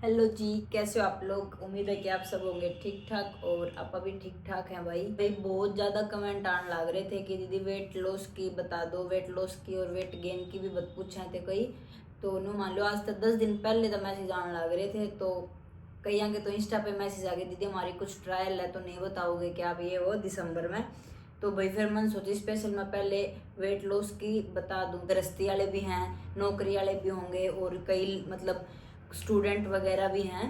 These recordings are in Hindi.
हेलो जी, कैसे हो आप लोग। उम्मीद है कि आप सब होंगे ठीक ठाक और आप भी ठीक ठाक हैं। भाई बहुत ज़्यादा कमेंट आने लग रहे थे कि दीदी वेट लॉस की बता दो, वेट लॉस की और वेट गेन की भी पूछे थे कई। तो नो मान लो आज तक 10 दिन पहले तो मैसेज आने लग रहे थे। तो कई आगे तो इंस्टा पे मैसेज आ गए, दीदी हमारी कुछ ट्रायल है तो नहीं बताओगे क्या आप ये वो दिसंबर में। तो भाई फिर मैंने सोची स्पेशल मैं पहले वेट लॉस की बता दूं। गृहस्थी वाले भी हैं, नौकरी वाले भी होंगे और कई मतलब स्टूडेंट वगैरह भी हैं।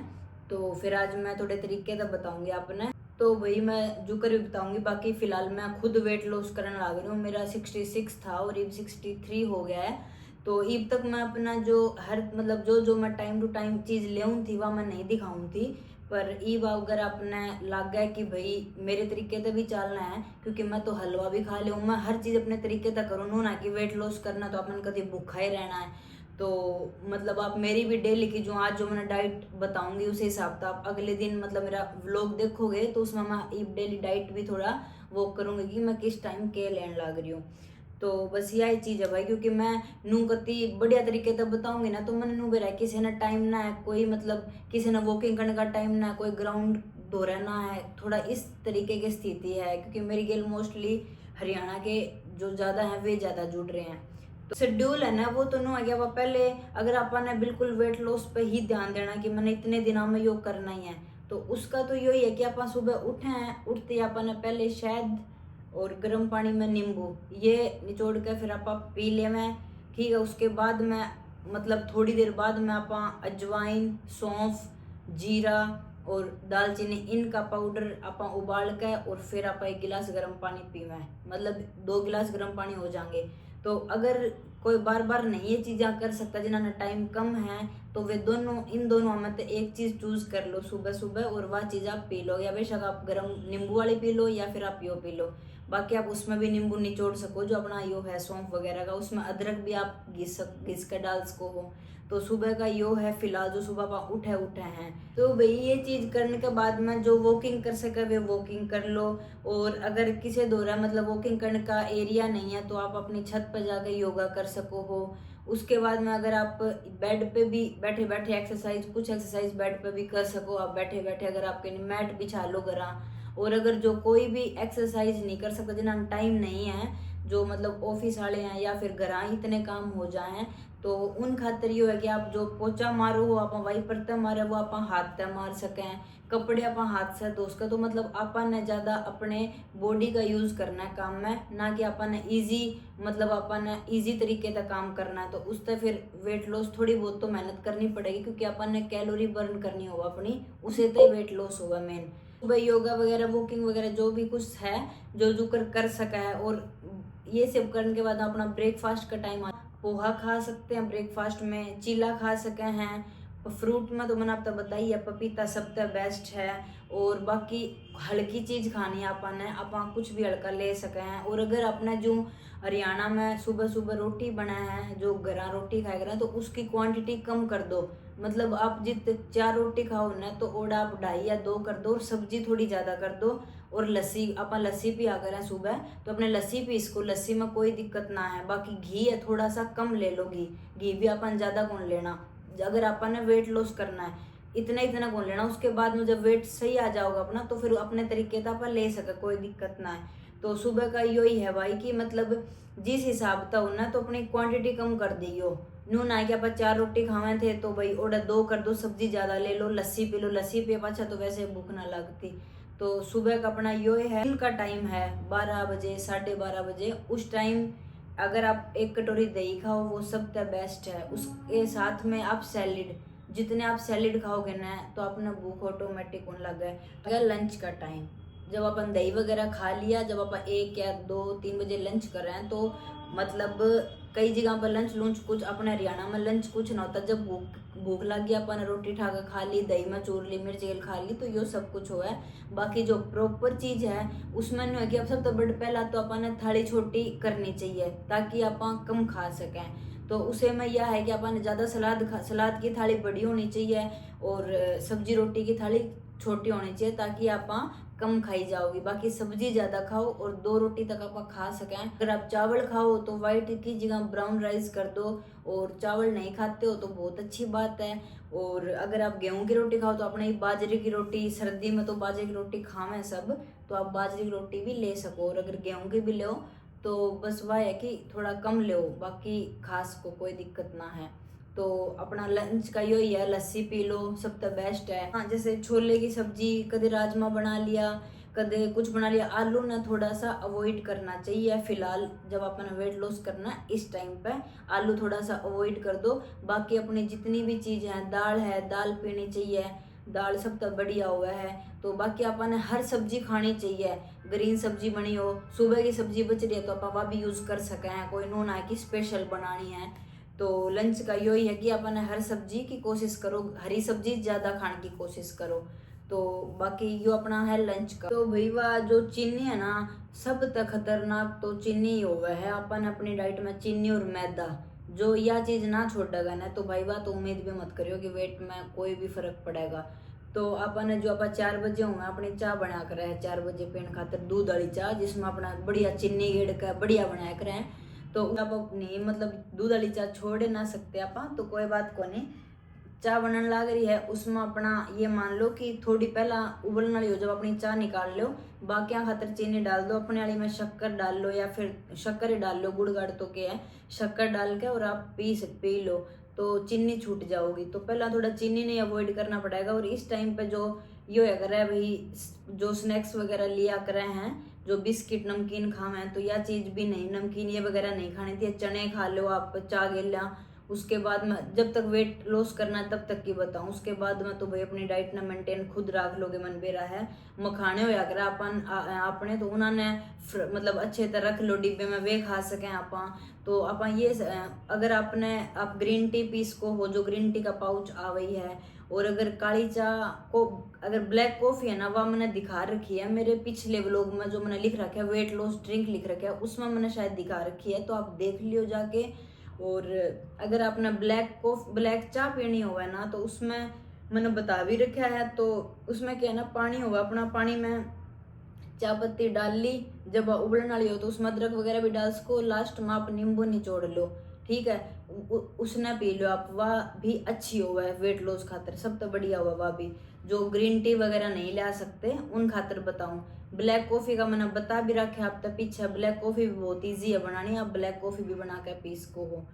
तो फिर आज मैं थोड़े तरीके तो बताऊंगी आपने। तो वही मैं जो कर भी बताऊंगी। बाकी फिलहाल मैं खुद वेट लॉस करने लग रही हूँ। मेरा 66 था और अब 63 हो गया है। तो अब तक मैं अपना जो हर मतलब जो जो मैं टाइम टू टाइम चीज़ ले थी वह मैं नहीं दिखाऊँ थी। पर ईब अगर आपने लग गया कि भाई मेरे तरीके से भी चलना है, क्योंकि मैं तो हलवा भी खा लूँ, मैं हर चीज़ अपने तरीके से करूँ ना कि वेट लॉस करना तो अपन कभी भूखा ही रहना है। तो मतलब आप मेरी भी डेली की जो आज जो मैंने डाइट बताऊंगी उसी हिसाब से आप अगले दिन मतलब मेरा व्लॉग देखोगे तो उसमें मैं डेली डाइट भी थोड़ा वो करूंगी कि मैं किस टाइम के लेने लग रही हूँ। तो बस यही चीज़ है भाई, क्योंकि मैं नू कति बढ़िया तरीके से बताऊंगी ना तो मैंने नू बेरा किसी ने टाइम ना है, कोई मतलब किसी ने वॉकिंग करने का टाइम ना है, कोई ग्राउंड दो रहना है, थोड़ा इस तरीके की स्थिति है। क्योंकि मेरी गेल मोस्टली हरियाणा के जो ज़्यादा हैं वे ज़्यादा जुड़ रहे हैं। तो शेड्यूल है ना वो तो नो आ गया। वो पहले अगर अपन ने बिल्कुल वेट लॉस पे ही ध्यान देना कि मैंने इतने दिनों में योग करना ही है, तो उसका तो यही है कि अपन सुबह उठे हैं, उठते ही अपन ने पहले शहद और गर्म पानी में नींबू ये निचोड़ के फिर आप पी ले में। ठीक है, उसके बाद में मतलब थोड़ी देर बाद में आप अजवाइन, सौंफ, जीरा और दालचीनी इनका पाउडर आप उबाल के और फिर आप 1 गिलास गर्म पानी पीवे, मतलब 2 गिलास गर्म पानी हो जाएंगे। तो अगर कोई बार बार नहीं ये चीज़ें कर सकता, जिन्होंने टाइम कम है, तो वे दोनों इन दोनों में से एक चीज़ चूज कर लो सुबह सुबह और वह चीज़ आप पी लो। या बेशक आप गर्म नींबू वाली पी लो या फिर आप यो पी लो। बाकी आप उसमें भी नींबू निचोड़ सको जो अपना यो है सौंफ वगैरह का, उसमें अदरक भी आप घिस के डाल सको हो। तो सुबह का यो है फिलहाल जो सुबह आप उठे उठे हैं। तो भाई ये चीज करने के बाद में जो वॉकिंग कर सके वे वॉकिंग कर लो। और अगर किसी दौरा मतलब वॉकिंग करने का एरिया नहीं है तो आप अपनी छत पर जाकर योगा कर सको हो। उसके बाद में अगर आप बेड पे भी बैठे बैठे एक्सरसाइज कुछ एक्सरसाइज बेड पे भी कर सको, आप बैठे बैठे अगर आपके मैट बिछा लो घरा। और अगर जो कोई भी एक्सरसाइज नहीं कर सकता, जिन्हें टाइम नहीं है, जो मतलब ऑफिस वाले हैं या फिर घर इतने काम हो जाए, तो उन खातर ये है कि आप जो पोचा मारो हो आप वाइपर ते मारे वो आप हाथ ते मार सकें, कपड़े आप हाथ से धो सके। तो मतलब अपन ने ज्यादा अपने बॉडी का यूज करना है काम में, ना कि अपन ने इजी मतलब अपन ने इजी तरीके से काम करना है। तो उससे फिर वेट लॉस थोड़ी बहुत तो मेहनत करनी पड़ेगी, क्योंकि अपन ने कैलोरी बर्न करनी होगा अपनी, उसे तो वेट लॉस होगा मेन। सुबह योगा वगैरह वॉकिंग वगैरह जो भी कुछ है जो कर सका है। और ये सब करने के बाद अपना ब्रेकफास्ट का टाइम, पोहा खा सकते हैं ब्रेकफास्ट में, चीला खा सके हैं। फ्रूट में तो मैंने आपको बताई है पपीता सबसे बेस्ट है। और बाकी हल्की चीज खानी है अपन ने, अपन कुछ भी हल्का ले सके हैं। और अगर अपने जो हरियाणा में सुबह सुबह रोटी बना है, जो घर रोटी खाए करें, तो उसकी क्वांटिटी कम कर दो। मतलब आप जित 4 रोटी खाओ ना तो ओड़ा आप 2.5 या 2 कर दो और सब्जी थोड़ी ज्यादा कर दो। और लस्सी अपन लस्सी पिया करें सुबह, तो अपने लस्सी पी इसको, लस्सी में कोई दिक्कत ना है। बाकी घी है थोड़ा सा कम ले लो, घी घी भी अपन ज्यादा कौन लेना। अगर अपन ने वेट लॉस करना है इतना इतना कौन लेना, उसके बाद में जब वेट सही आ जाओगा अपना तो फिर अपने तरीके से अपन ले सके, कोई दिक्कत ना है। तो सुबह का यही है भाई कि मतलब जिस हिसाब से होना तो अपनी क्वांटिटी कम कर दियो। नू ना कि आप 4 रोटी खावे थे तो भाई ओडा 2 कर दो, सब्जी ज्यादा ले लो, लस्सी पी लो, लस्सी पिए पाछा तो वैसे भूख ना लगती। तो सुबह का अपना यो है, दिन का टाइम है 12 बजे 12:30 बजे, उस टाइम अगर आप 1 कटोरी दही खाओ वो सबसे बेस्ट है। उसके साथ में आप सैलिड, जितने आप सैलिड खाओगे ना तो अपना भूख ऑटोमेटिक होने लग गए। अगर लंच का टाइम जब अपन दही वगैरह खा लिया, जब अपन 1 या 2 3 बजे लंच कर रहे हैं, तो मतलब कई जगह पर लंच लूंच कुछ अपने हरियाणा में लंच कुछ ना होता। जब भूख भूख लग गया अपन रोटी ठा कर खा ली, दही में चूर ली, मिर्च तेल खा ली, तो यो सब कुछ हो है। बाकी जो प्रॉपर चीज है उसमें नहीं है कि अब सब तो बड़ पहला तो अपन थाली छोटी करनी चाहिए ताकि अपन कम खा सकें। तो उसे में यह है कि अपन ज्यादा सलाद की थाली बड़ी होनी चाहिए और सब्जी रोटी की थाली छोटी होनी चाहिए, ताकि आप कम खाई जाओगी, बाकी सब्जी ज्यादा खाओ और 2 रोटी तक आप खा सकें। अगर आप चावल खाओ तो व्हाइट की जगह ब्राउन राइस कर दो, और चावल नहीं खाते हो तो बहुत अच्छी बात है। और अगर आप गेहूं की रोटी खाओ तो अपने बाजरे की रोटी, सर्दी में तो बाजरे की रोटी खावे सब, तो आप बाजरे की रोटी भी ले सको। और अगर गेहूं की भी लो तो बस वह है कि थोड़ा कम लो, बाकी खास को कोई दिक्कत ना है। तो अपना लंच का यो ही है, लस्सी पी लो, सब तो बेस्ट है। हाँ, जैसे छोले की सब्जी, कदे राजमा बना लिया, कदे कुछ बना लिया। आलू ना थोड़ा सा अवॉइड करना चाहिए फिलहाल, जब अपन वेट लॉस करना है इस टाइम पे आलू थोड़ा सा अवॉइड कर दो। बाकी अपनी जितनी भी चीज है, दाल है, दाल पीनी चाहिए, दाल सब तो बढ़िया हुआ है। तो बाकी अपन हर सब्जी खानी चाहिए। ग्रीन सब्जी बनी हो, सुबह की सब्जी बच रही है तो आप भी यूज कर सके हैं, कोई नून है कि स्पेशल बनानी है। तो लंच का यो ही है कि अपन हर सब्जी की कोशिश करो, हरी सब्जी ज्यादा खाने की कोशिश करो। तो बाकी यो अपना है लंच का। तो भाई वह जो चीनी है ना, सब तक खतरनाक तो चीनी ही हुआ है। अपन अपनी डाइट में चीनी और मैदा, जो यह चीज ना छोड़ेगा ना तो भाई वह तो उम्मीद भी मत करियो कि वेट में कोई भी फर्क पड़ेगा। तो अपन जो अपन 4 बजे हुए अपनी चाय बना कर रहे 4 बजे पीने खातिर दूध वाली चाय, जिसमें अपना बढ़िया चीनी गेड़ कर बढ़िया बनाया कर रहे। तो आप अपनी मतलब दूध वाली चाय छोड़ ना सकते आप, तो कोई बात को नहीं। चाय बनने लग रही है, उसमें अपना ये मान लो कि थोड़ी पहला उबलने वाली हो, जब अपनी चाय निकाल लो, बाकी खातर चीनी डाल दो, अपने वाली में शक्कर डाल लो, या फिर शक्कर ही डाल लो, गुड़ गाड़ तो क्या है, शक्कर डाल के और आप पी लो तो चीनी छूट जाओगी। तो पहला थोड़ा चीनी नहीं अवॉइड करना पड़ेगा। और इस टाइम पे जो ये है करे भाई, जो स्नैक्स वगैरह लिया करे हैं, जो बिस्किट नमकीन खावे, तो यह चीज भी नहीं, नमकीन ये वगैरह नहीं खानी थी। चने खा लो आप, चा गेला, उसके बाद में जब तक वेट लॉस करना है तब तक की बताऊं, उसके बाद में तो भाई अपनी डाइट ना मेंटेन खुद रख लोगे, मन बेरा है। मखाने होया कर अपन आपने तो उन्होंने मतलब अच्छे तरह रख लो डिब्बे में, वे खा सके आपा। तो अपन ये अगर आपने आप ग्रीन टी पीस को हो, जो ग्रीन टी का पाउच आ गई है, और अगर काली चाय को, अगर ब्लैक कॉफी है ना, वह मैंने दिखा रखी है मेरे पिछले व्लॉग में, जो मैंने लिख रखा है वेट लॉस ड्रिंक लिख रखा है, उसमें मैंने शायद दिखा रखी है, तो आप देख लियो जाके। और अगर आपने ब्लैक चाय पीनी होगा ना, तो उसमें मैंने बता भी रखा है। तो उसमें क्या है ना, पानी होगा अपना, पानी में चाय पत्ती डाल ली, जब उबलने वाली हो तो उसमें अदरक वगैरह भी डाल सको, लास्ट में आप नींबू निचोड़ लो, ठीक है, उसने पी लो आप, वह भी अच्छी हुआ है वेट लॉस खातर, सब तो बढ़िया हुआ। वह भी जो ग्रीन टी वगैरह नहीं ला सकते उन खातर बताऊं। ब्लैक कॉफी का मैंने बता भी रखा है आप तक पीछे, ब्लैक कॉफी भी बहुत ईजी है बनानी, आप ब्लैक कॉफी भी बना के पी सको हो।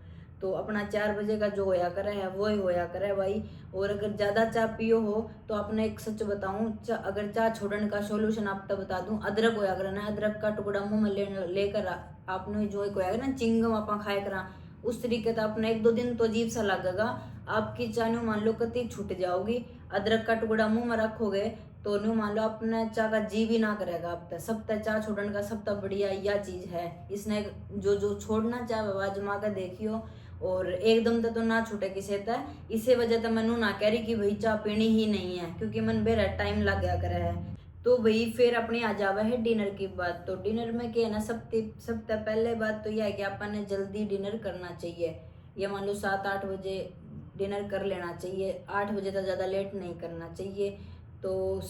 तो अपना 4 बजे का जो होया करे है वो ही होया करे भाई। और अगर ज्यादा चाय पियो हो तो आपने एक सच बताऊं, अगर चाय छोड़ने का सोल्यूशन आप तक बता दूं, अदरक होया करना, अदरक का टुकड़ा मुंह में लेकर आपने जो एक होया ना चिंगम आप खाया करा, उस तरीके से अपना 1-2 दिन तो अजीब सा लगेगा, आपकी चाय न्यू मान लो कति छूट जाओगी। अदरक का टुकड़ा मुंह में रखोगे तो न्यू मान लो अपने चाय का जी भी ना करेगा। अब तक सब तक चाय छोड़ने का सब तक बढ़िया यह चीज है, इसने जो छोड़ना चाहे आजमा कर देखियो, और एकदम तो ना छूटे किसी तक। इसी वजह से मनु ना कह रही कि भाई चाय पीनी ही नहीं है, क्योंकि मन बेरा टाइम लग गया करे है। तो भाई फिर अपनी आ जावा है डिनर की बात। तो डिनर में क्या है ना, सबसे पहले बात तो यह है कि अपन ने जल्दी डिनर करना चाहिए, ये मान लो 7-8 बजे डिनर कर लेना चाहिए, 8 बजे तक ज़्यादा लेट नहीं करना चाहिए। तो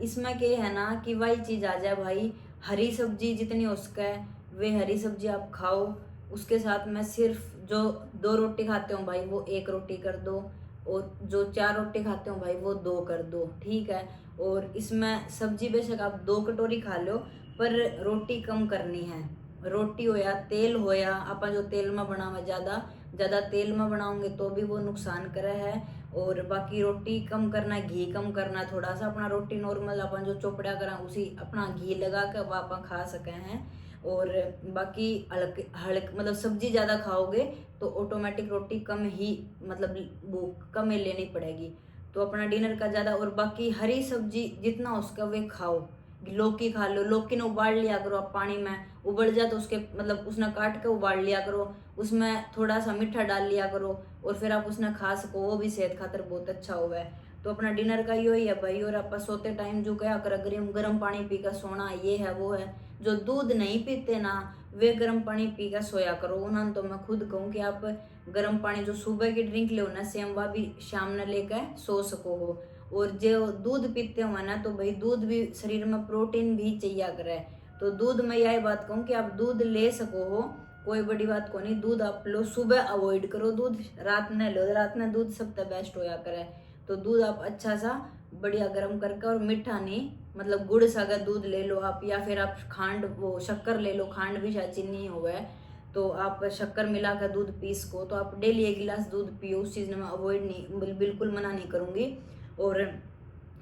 इसमें क्या है ना कि वही चीज़ आ जाए भाई, हरी सब्जी जितनी हो सके वे हरी सब्जी आप खाओ। उसके साथ में सिर्फ जो 2 रोटी खाते हो भाई वो 1 रोटी कर दो, और जो 4 रोटी खाते हो भाई वो 2 कर दो, ठीक है। और इसमें सब्जी बेशक आप 2 कटोरी खा लो, पर रोटी कम करनी है। रोटी हो या तेल हो, या अपन जो तेल में बनावे ज्यादा तेल में बनाओगे तो भी वो नुकसान करे है। और बाकी रोटी कम करना है, घी कम करना है थोड़ा सा, अपना रोटी नॉर्मल अपन जो चोपड़ा करा उसी अपना घी लगा कर वह अपन खा सके हैं। और बाकी हल्क मतलब सब्जी ज्यादा खाओगे तो ऑटोमेटिक रोटी कम ही, मतलब वो कम ही लेनी पड़ेगी। तो अपना डिनर का ज्यादा, और बाकी हरी सब्जी जितना उसका वे खाओ। लौकी खा लो, लौकी ने उबाल लिया करो आप, पानी में उबल जाए तो उसके मतलब उसने काट के उबाल लिया करो, उसमें थोड़ा सा मीठा डाल लिया करो, और फिर आप उसने खा सको, वो भी सेहत खातर बहुत अच्छा हुआ है। तो अपना डिनर का यो ही है भाई। और आप सोते टाइम जो क्या कर गर्म पानी पी कर सोना, ये है वो है। जो दूध नहीं पीते ना वे गर्म पानी पी कर सोया करो। उन्होंने तो मैं खुद कहूँ कि आप गर्म पानी जो सुबह की ड्रिंक लो ना सेम, वह भी शाम ने लेकर सो सको हो। और जो दूध पीते हो ना तो भाई दूध भी शरीर में प्रोटीन भी चाहिए करे। तो दूध में यही बात कहूँ कि आप दूध ले सको हो, कोई बड़ी बात को नहीं। दूध आप लो, सुबह अवॉइड करो दूध, रात में लो, रात में दूध सबसे बेस्ट होया करे। तो दूध आप अच्छा सा बढ़िया गर्म करके, और मीठा नहीं मतलब गुड़ सा अगर दूध ले लो आप, या फिर आप खांड वो शक्कर ले लो, खांड भी शायद चीनी हो है तो आप शक्कर मिला कर दूध पीस को, तो आप डेली 1 गिलास दूध पियो। उस चीज़ में मैं अवॉइड नहीं, बिल्कुल मना नहीं करूँगी। और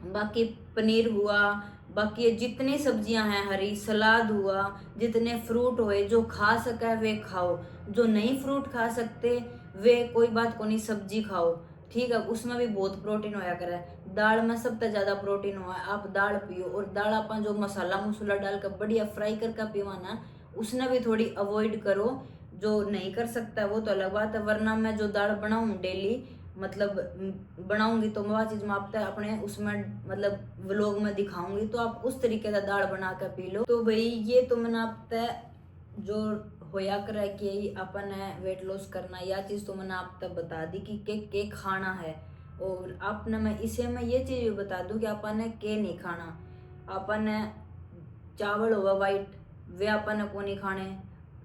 बाकी पनीर हुआ, बाकी ये जितनी सब्जियां हैं, हरी सलाद हुआ, जितने फ्रूट हुए, जो खा सका है वे खाओ। जो नहीं फ्रूट खा सकते वे कोई बात को नहीं, सब्जी खाओ, ठीक है, उसमें भी बहुत प्रोटीन होया करे। दाल में सबसे ज्यादा प्रोटीन हुआ है, आप दाल पियो। और दाल अपन जो मसाला मसूला डालकर बढ़िया फ्राई करके पियो ना, उसने भी थोड़ी अवॉइड करो। जो नहीं कर सकता वो तो अलग बात है, वरना मैं जो दाल बनाऊँ डेली मतलब बनाऊंगी तो वह चीज मैं आप अपने उसमें मतलब व्लॉग में दिखाऊंगी, तो आप उस तरीके का दाल बना कर पी लो। तो भाई ये तो मैंने आप जो होया करे कि अपन है वेट लॉस करना, या चीज तो मैंने आप तक बता दी कि के खाना है। और आपने मैं इसे मैं ये चीज भी बता दूं कि अपन ने के नहीं खाना। अपन ने चावल हुआ वाइट, वे अपन ने को नहीं खाने।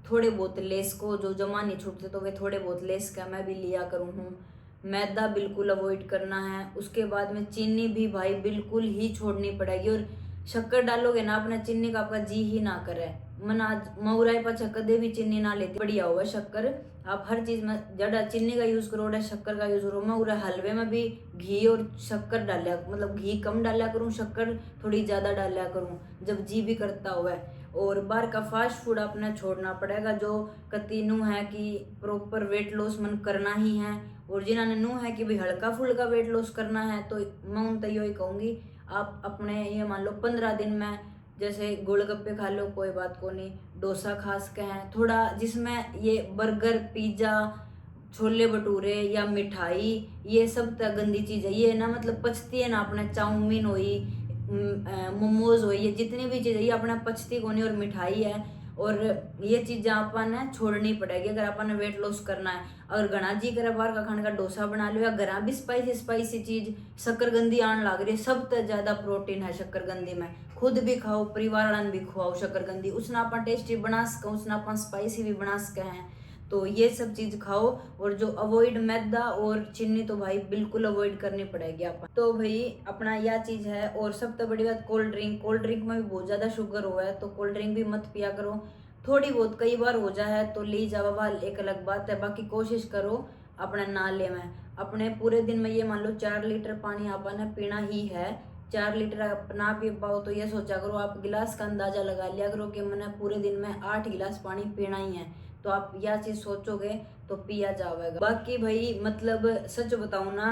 थोड़े बहुत लेस को जो जमा नहीं छूटते तो वे थोड़े बहुत लेस का मैं भी लिया करूँ हूँ। मैदा बिल्कुल अवॉइड करना है। उसके बाद में चीनी भी भाई बिल्कुल ही छोड़नी पड़ेगी। और शक्कर डालोगे ना अपना, चीनी का आपका जी ही ना करे। मन आज मऊराई पाछा कदे भी चीनी ना लेती, बढ़िया हुआ शक्कर। आप हर चीज में ज्यादा चीनी का यूज करो, शक्कर का यूज करो। मैं उरा हलवे में भी घी और शक्कर डालिया, मतलब घी कम डालिया करूँ, शक्कर थोड़ी ज्यादा डालिया करूँ जब जी भी करता हुआ। और बाहर का फास्ट फूड अपने छोड़ना पड़ेगा। जो कतीनू है कि प्रॉपर वेट लॉस मन करना ही है, और जिन्होंने नू है कि भाई हल्का फुल्का वेट लॉस करना है, तो मैं उन तैयो ही कहूँगी आप अपने ये मान लो 15 दिन में जैसे गोलगप्पे खा लो, कोई बात को नहीं, डोसा खा सके हैं थोड़ा, जिसमें ये बर्गर पिज्जा छोले भटूरे या मिठाई ये सब तो गंदी चीज है। ये ना मतलब पचती है ना अपने, चाउमीन हुई, मोमोज हुई, ये जितनी भी चीज है ये अपने पचती को नहीं, और मिठाई है। और ये चीजें अपन छोड़नी पड़ेगी अगर अपन वेट लॉस करना है। अगर घना जी करे बाहर का खाने का, डोसा बना लो, या घर भी स्पाइसी स्पाइसी चीज, शक्करगंदी आने लग रही है, सब तो ज्यादा प्रोटीन है शक्करगंदी में। खुद भी खाओ, परिवार वालन भी खुआओ शक्करगंदी, उसने अपन टेस्टी बना सके, उसने अपन स्पाइसी भी बना सके हैं। तो ये सब चीज खाओ। और जो अवॉइड मैदा और चीनी तो भाई बिल्कुल अवॉइड करनी पड़ेगी अपन। तो भाई अपना यह चीज है। और सबसे बड़ी बात कोल्ड ड्रिंक, कोल्ड ड्रिंक में भी बहुत ज्यादा शुगर हुआ है, तो कोल्ड ड्रिंक भी मत पिया करो। थोड़ी बहुत कई बार हो जाए तो ली जावा एक अलग बात है, बाकी कोशिश करो अपने नाले में। अपने पूरे दिन में ये मान लो 4 लीटर पानी अपन पीना ही है। 4 लीटर आप ना पी पाओ तो ये सोचा करो, आप गिलास का अंदाजा लगा लिया करो कि मैंने पूरे दिन में 8 गिलास पानी पीना ही है। तो आप यह चीज सोचोगे तो पिया जाएगा। बाकी भाई मतलब सच बताऊं ना,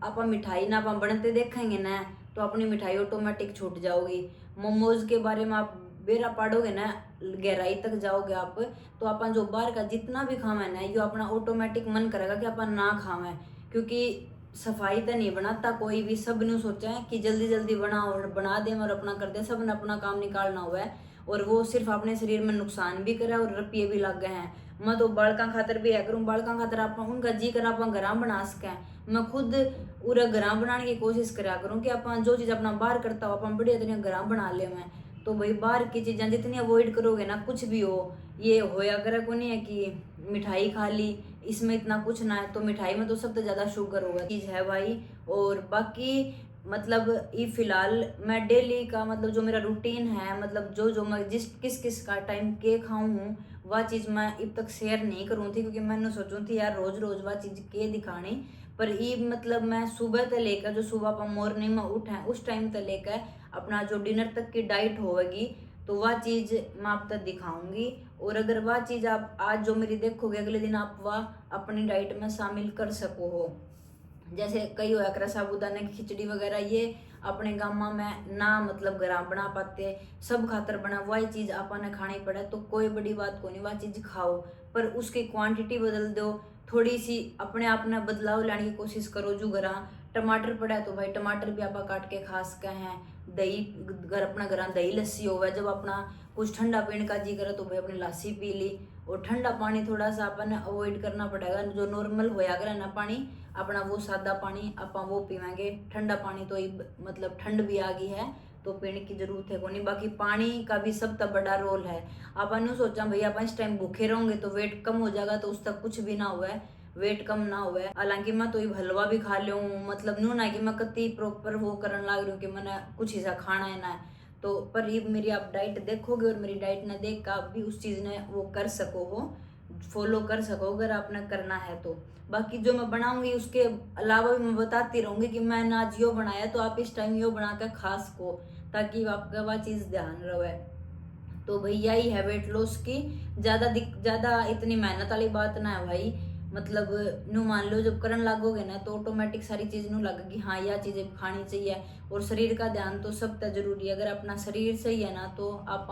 आप मिठाई ना आप बनते देखेंगे ना तो अपनी मिठाई ऑटोमेटिक छूट जाओगी। मोमोज के बारे में आप बेरा पाड़ोगे ना, गहराई तक जाओगे आप, तो अपन जो बाहर का जितना भी खावे ना, ये अपना ऑटोमेटिक मन करेगा कि अपन ना खावे। क्योंकि सफाई तो नहीं बनाता कोई भी, सब ने सोचा है कि जल्दी जल्दी बना और बना दे और अपना कर दे, सब ने अपना काम निकालना हुआ है। और वो सिर्फ अपने शरीर में नुकसान भी करे और रुपये भी लग गए हैं। मैं तो बालका खातर भी है करूँ, बालका खातर आप उनका जी कर आप घर बना सकें। मैं खुद पूरा घर बनाने की कोशिश करा करूँ कि अपन जो चीज़ अपना बाहर करता हो अपन बढ़िया तरीके घर बना ले। मैं तो भाई बाहर की चीज़ें जितनी अवॉइड करोगे ना, कुछ भी हो ये होया करे को नहीं है कि मिठाई खा ली इसमें इतना कुछ ना है, तो मिठाई में तो सबसे ज़्यादा शुगर होगा चीज़ है भाई। और बाकी मतलब ये फिलहाल मैं डेली का मतलब जो मेरा रूटीन है, मतलब जो जो मैं जिस किस किस का टाइम के खाऊं हूँ वह चीज़ मैं अब तक शेयर नहीं करूँ थी, क्योंकि मैंने सोचूं थी यार रोज रोज वह चीज़ के दिखानी। पर ये मतलब मैं सुबह से लेकर जो सुबह पर मॉर्निंग में उठे उस टाइम से लेकर अपना जो डिनर तक की डाइट होगी तो वह चीज़ मैं आप तक दिखाऊंगी। और अगर वह चीज़ आप आज जो मेरी देखोगे अगले दिन आप वह अपनी डाइट में शामिल कर सको हो। जैसे कई होया कर साबूदाने की खिचड़ी वगैरह ये अपने गाँव में ना मतलब घर बना पाते, सब खातर बना वही चीज़ आपने खानी पड़े तो कोई बड़ी बात को नहीं, वह चीज़ खाओ पर उसकी क्वांटिटी बदल दो, थोड़ी सी अपने आप में बदलाव लाने की कोशिश करो। जो घर टमाटर पड़ा है तो भाई टमाटर भी आप काट के खा सके हैं। दही घर अपना घर दही लस्सी होगा, जब अपना कुछ ठंडा पीने का जी करे तो भाई अपनी लस्सी पी ली। और ठंडा पानी थोड़ा सा अपन अवॉइड करना पड़ेगा। जो नॉर्मल होया करे ना पानी अपना, वो सादा पानी अपन वो पीवेंगे। ठंडा पानी तो मतलब ठंड भी आ गई है तो पीने की जरूरत है को नहीं। बाकी पानी का भी सब तक बड़ा रोल है। अपन ने सोचा भैया अपन इस टाइम भूखे रहोगे तो वेट कम हो जाएगा, तो उस तक कुछ भी ना हुआ है, वेट कम ना हुआ है। हालांकि मैं तो हलवा भी खा लूँ, मतलब नू ना कि मैं कति प्रॉपर वो करने लग रही हूँ कि मैंने कुछ हिस्सा खाना है ना। तो पर ये मेरी आप डाइट देखोगे और मेरी डाइट ने देख कर आप भी उस चीज़ ने वो कर सको हो, फॉलो कर सको अगर आपने करना है तो। बाकी जो मैं बनाऊंगी उसके अलावा भी मैं बताती रहूंगी कि मैंने आज यो बनाया तो आप इस टाइम यो बना कर खा सको, ताकि आपका वह चीज़ ध्यान रहे। तो भैया ही है वेट लॉस की, ज्यादा इतनी मेहनत वाली बात ना है भाई। मतलब नू मान लो जब करन लागोगे ना तो ऑटोमेटिक सारी चीज नू लगेगी हाँ यह चीजें खानी चाहिए। और शरीर का ध्यान तो सब तक जरूरी है। अगर अपना शरीर सही है ना तो आप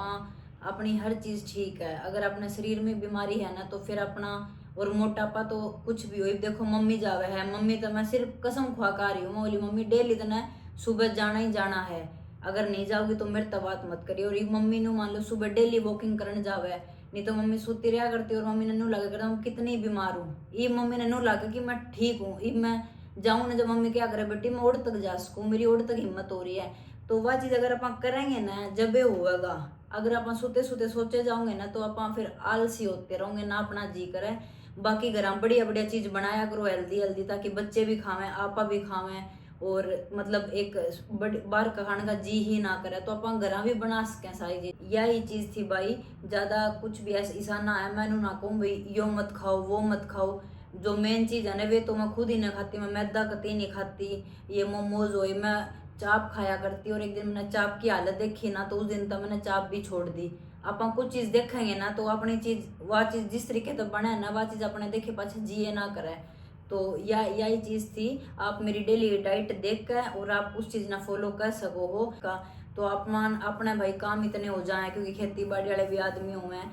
अपनी हर चीज ठीक है। अगर अपने शरीर में बीमारी है ना तो फिर अपना और मोटापा तो कुछ भी हो। देखो मम्मी जावे है, मम्मी तो मैं सिर्फ कसम खुआ खा रही हूँ, मैं बोली मम्मी डेली तो ना सुबह जाना ही जाना है, अगर नहीं जाओगी तो मेरे तब बात मत करिए। और ये मम्मी ने मान लो सुबह डेली वॉकिंग करने जावे, नहीं तो मम्मी सोती रहा करती और मम्मी ने नू लगा करता मैं कितनी बीमार हूँ, ये मम्मी ने नू लगा कि मैं ठीक हूँ। ये मैं जाऊँ ना, जब मम्मी क्या करे बेटी मैं ओढ़ तक जा सकूँ, मेरी ओढ़ तक हिम्मत हो रही है। तो वह चीज अगर आप करेंगे ना जब होगा। अगर आप सोते सोते सोचे जाओगे ना तो आप फिर आलसी होते रहोगे ना, अपना जी करे। बाकी घर बढ़िया बढ़िया चीज बनाया करो हेल्दी हेल्दी, ताकि बच्चे भी खावें आपा भी खावें। और मतलब एक बाहर का खाने का जी ही ना करे तो अपन घर भी बना सकें सारी चीज। यही चीज थी भाई, ज्यादा कुछ भी ऐसा ना है। मैनू ना कहूँ भाई यो मत खाओ वो मत खाओ। जो मेन चीज है ना वे तो मैं खुद ही ना खाती, मैं मैदा कतई नहीं खाती। ये मोमोज हो, मैं चाप खाया करती, और एक दिन मैंने चाप की हालत देखी ना तो उस दिन तो मैंने चाप भी छोड़ दी। अपन कुछ चीज देखेंगे ना तो अपनी चीज वह चीज जिस तरीके से बने ना वह चीज अपने देखे पाछे जिए ना करे। तो यही चीज थी। आप मेरी डेली डाइट देख कर और आप उस चीज ना फॉलो कर सको हो का, तो आप मान अपने भाई काम इतने हो जाए, क्योंकि खेती बाड़ी वाले भी आदमी हूँ मैं।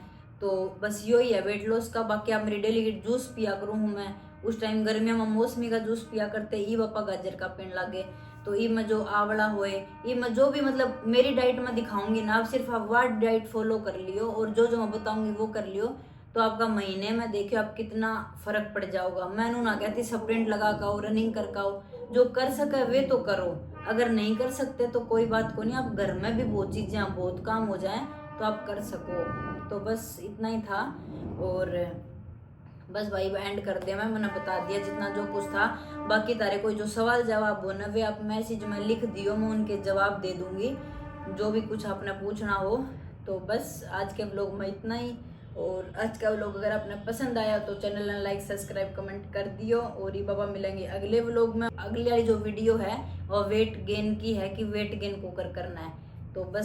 तो बस यो ही है वेट लॉस का। बाकी आप मेरी डेली की जूस पिया करूँ हूँ मैं। उस टाइम गर्मियों में मौसमी का जूस पिया करते, ई पापा गाजर का पेन लागे तो ई में जो आंवला होए, ई में जो भी मतलब मेरी डाइट में दिखाऊंगी ना, आप सिर्फ आप वह डाइट फॉलो कर लियो और जो जो मैं बताऊंगी वो कर लियो, तो आपका महीने में देखियो आप कितना फर्क पड़ जाओगा। मैं नू ना कहती स्प्रिंट लगा कर रनिंग कर का, जो कर सके वे तो करो। अगर नहीं कर सकते तो कोई बात को नहीं, आप घर में भी बहुत चीजें बहुत काम हो जाए तो आप कर सको। तो बस इतना ही था। और बस भाई एंड कर दिया, मैंने बता दिया जितना जो कुछ था। बाकी तारे कोई जो सवाल जवाब हो ना वे आप मैसेज में लिख दियो, मैं उनके जवाब दे दूंगी जो भी कुछ आपने पूछना हो। तो बस आज के व्लॉग में इतना ही। और आज का व्लॉग अगर आपने पसंद आया तो चैनल ने लाइक सब्सक्राइब कमेंट कर दियो। और ये बाबा मिलेंगे अगले व्लॉग में। अगली वाली जो वीडियो है वो वेट गेन की है कि वेट गेन को करना है। तो बस